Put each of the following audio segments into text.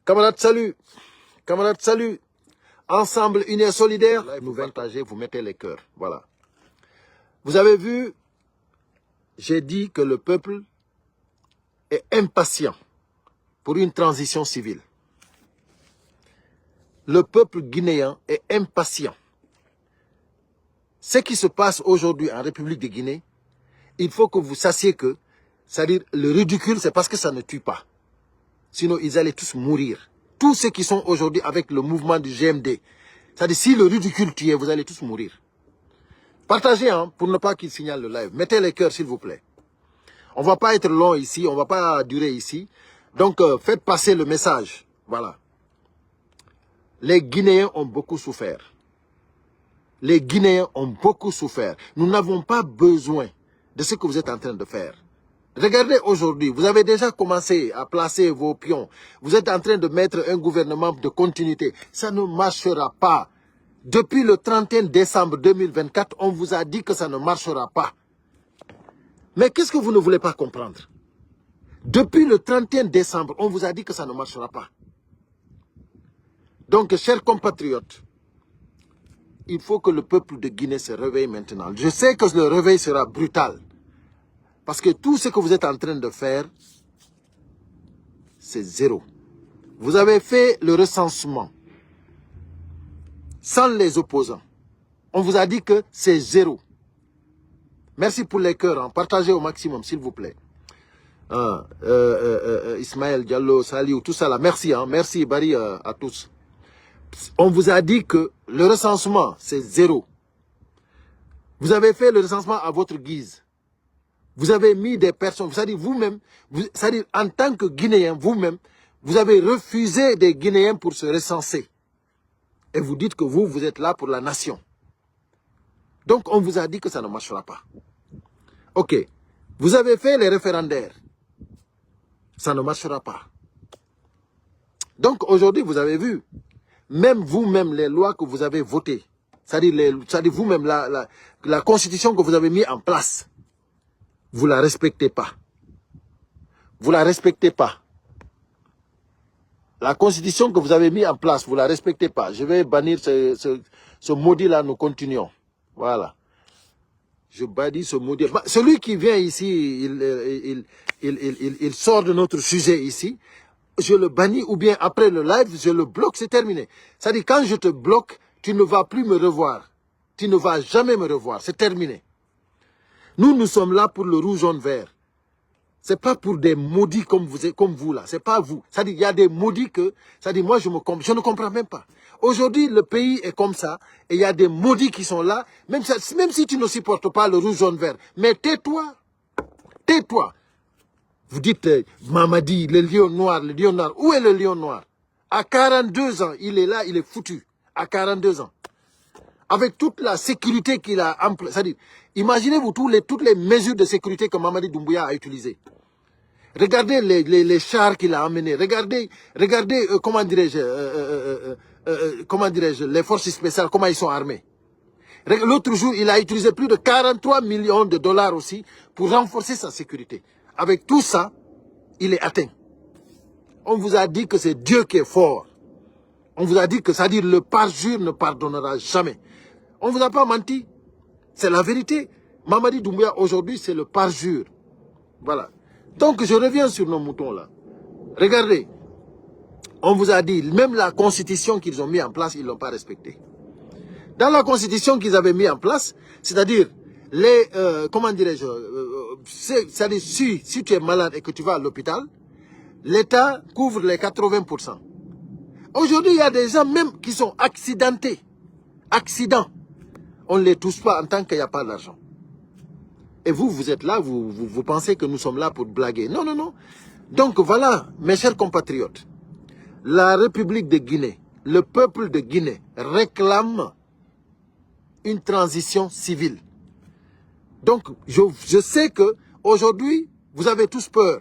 Camarades, salut. Camarades, salut. Ensemble, unis et solidaires. Là, vous partagez, vous mettez les cœurs. Voilà. Vous avez vu, j'ai dit que le peuple est impatient pour une transition civile. Le peuple guinéen est impatient. Ce qui se passe aujourd'hui en République de Guinée, il faut que vous sachiez que, c'est-à-dire le ridicule, c'est parce que ça ne tue pas. Sinon, ils allaient tous mourir. Tous ceux qui sont aujourd'hui avec le mouvement du GMD, c'est-à-dire si le ridicule tuait, vous allez tous mourir. Partagez, hein, pour ne pas qu'il signale le live. Mettez les cœurs, s'il vous plaît. On ne va pas être long ici, on ne va pas durer ici. Donc, faites passer le message. Voilà. Les Guinéens ont beaucoup souffert. Les Guinéens ont beaucoup souffert. Nous n'avons pas besoin de ce que vous êtes en train de faire. Regardez aujourd'hui, vous avez déjà commencé à placer vos pions. Vous êtes en train de mettre un gouvernement de continuité. Ça ne marchera pas. Depuis le 31 décembre 2024, on vous a dit que ça ne marchera pas. Mais qu'est-ce que vous ne voulez pas comprendre? Depuis le 31 décembre, on vous a dit que ça ne marchera pas. Donc, chers compatriotes, il faut que le peuple de Guinée se réveille maintenant. Je sais que le réveil sera brutal. Parce que tout ce que vous êtes en train de faire, c'est zéro. Vous avez fait le recensement sans les opposants. On vous a dit que c'est zéro. Merci pour les cœurs. Hein. Partagez au maximum, s'il vous plaît. Ismaël Diallo, Saliou, tout ça là. Merci, hein. Merci Barry à tous. On vous a dit que le recensement, c'est zéro. Vous avez fait le recensement à votre guise. Vous avez mis des personnes, c'est-à-dire vous-même, c'est-à-dire en tant que Guinéen, vous-même, vous avez refusé des Guinéens pour se recenser. Et vous dites que vous êtes là pour la nation. Donc on vous a dit que ça ne marchera pas. Ok. Vous avez fait les référendaires. Ça ne marchera pas. Donc aujourd'hui, vous avez vu, même vous-même, les lois que vous avez votées, c'est-à-dire vous-même, la constitution que vous avez mise en place, vous ne la respectez pas. Vous ne la respectez pas. La constitution que vous avez mise en place, vous ne la respectez pas. Je vais bannir ce maudit-là, nous continuons. Voilà. Je bannis ce maudit. Celui qui vient ici, il sort de notre sujet ici. Je le bannis ou bien après le live, je le bloque, c'est terminé. C'est-à-dire quand je te bloque, tu ne vas plus me revoir. Tu ne vas jamais me revoir, c'est terminé. Nous sommes là pour le rouge, jaune, vert. Ce n'est pas pour des maudits comme vous là. Ce n'est pas vous. C'est-à-dire il y a des maudits que... C'est-à-dire moi, je ne comprends même pas. Aujourd'hui, le pays est comme ça. Et il y a des maudits qui sont là. Même si tu ne supportes pas le rouge, jaune, vert. Mais tais-toi. Tais-toi. Vous dites, Mamadi, le lion noir, le lion noir. Où est le lion noir? À 42 ans, il est là, il est foutu. À 42 ans. Avec toute la sécurité qu'il a... C'est-à-dire, imaginez-vous toutes les mesures de sécurité que Mamadi Doumbouya a utilisées. Regardez les chars qu'il a emmenés. Regardez comment dirais-je, les forces spéciales, comment ils sont armés. L'autre jour, il a utilisé plus de 43 millions de dollars aussi pour renforcer sa sécurité. Avec tout ça, il est atteint. On vous a dit que c'est Dieu qui est fort. On vous a dit que, c'est-à-dire, le parjure ne pardonnera jamais. On ne vous a pas menti. C'est la vérité. Mamadi Doumbouya, aujourd'hui, c'est le parjure. Voilà. Donc, je reviens sur nos moutons là. Regardez. On vous a dit, même la constitution qu'ils ont mis en place, ils ne l'ont pas respectée. Dans la constitution qu'ils avaient mis en place, c'est-à-dire, comment dirais-je, c'est-à-dire, si tu es malade et que tu vas à l'hôpital, l'État couvre les 80%. Aujourd'hui, il y a des gens même qui sont accidentés. Accidents. On ne les touche pas en tant qu'il n'y a pas d'argent. Et vous êtes là, vous pensez que nous sommes là pour blaguer. Non, non, non. Donc voilà, mes chers compatriotes, la République de Guinée, le peuple de Guinée réclame une transition civile. Donc, je sais que aujourd'hui, vous avez tous peur.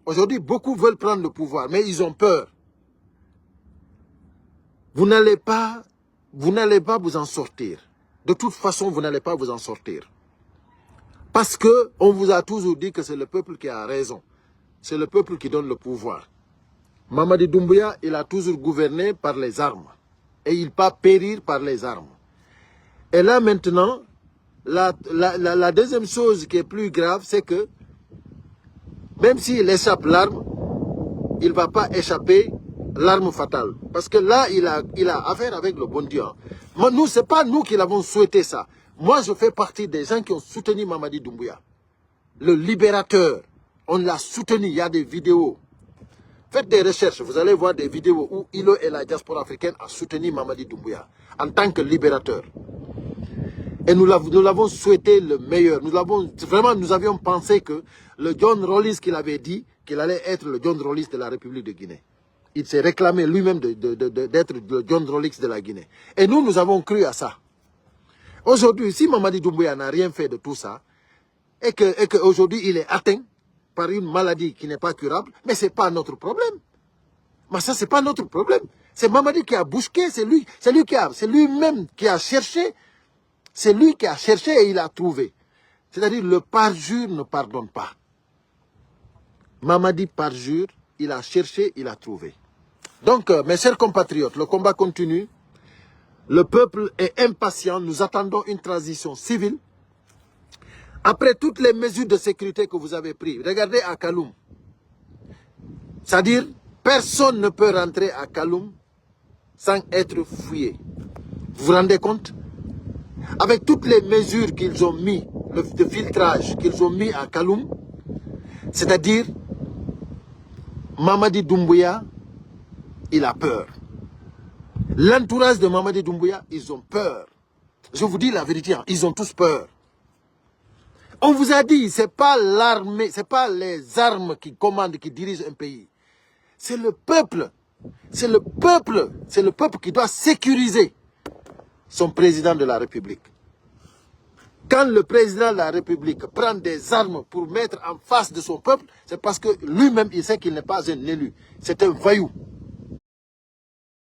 Aujourd'hui, beaucoup veulent prendre le pouvoir, mais ils ont peur. Vous n'allez pas vous en sortir. De toute façon, vous n'allez pas vous en sortir. Parce qu'on vous a toujours dit que c'est le peuple qui a raison. C'est le peuple qui donne le pouvoir. Mamadi Doumbouya, il a toujours gouverné par les armes. Et il va périr par les armes. Et là maintenant, la deuxième chose qui est plus grave, c'est que même s'il échappe l'arme, il ne va pas échapper l'arme fatale. Parce que là, il a affaire avec le bon Dieu. Nous, ce n'est pas nous qui l'avons souhaité ça. Moi, je fais partie des gens qui ont soutenu Mamadi Doumbouya. Le libérateur, on l'a soutenu, il y a des vidéos. Faites des recherches, vous allez voir des vidéos où Ilo et la diaspora africaine a soutenu Mamadi Doumbouya en tant que libérateur. Et nous l'avons souhaité le meilleur. Nous avions pensé que le John Rawlings qu'il avait dit, qu'il allait être le John Rawlings de la République de Guinée. Il s'est réclamé lui-même d'être le John Rawlings de la Guinée. Et nous avons cru à ça. Aujourd'hui, si Mamadi Doumbouya n'a rien fait de tout ça, et qu'aujourd'hui il est atteint par une maladie qui n'est pas curable, mais ce n'est pas notre problème. Mais ça, ce n'est pas notre problème. C'est Mamadi qui a bousqué, c'est lui-même qui a cherché. C'est lui qui a cherché et il a trouvé. C'est-à-dire le parjure ne pardonne pas. Mamadi parjure, il a cherché, il a trouvé. Donc, mes chers compatriotes, le combat continue. Le peuple est impatient. Nous attendons une transition civile. Après toutes les mesures de sécurité que vous avez prises, regardez à Kaloum. C'est-à-dire, personne ne peut rentrer à Kaloum sans être fouillé. Vous vous rendez compte? Avec toutes les mesures qu'ils ont mis, de filtrage qu'ils ont mis à Kaloum, c'est-à-dire, Mamadi Doumbouya, il a peur. L'entourage de Mamadi Doumbouya, ils ont peur. Je vous dis la vérité, ils ont tous peur. On vous a dit, ce n'est pas l'armée, ce n'est pas les armes qui commandent, qui dirigent un pays. C'est le peuple. C'est le peuple. C'est le peuple qui doit sécuriser son président de la République. Quand le président de la République prend des armes pour mettre en face de son peuple, c'est parce que lui-même, il sait qu'il n'est pas un élu. C'est un voyou.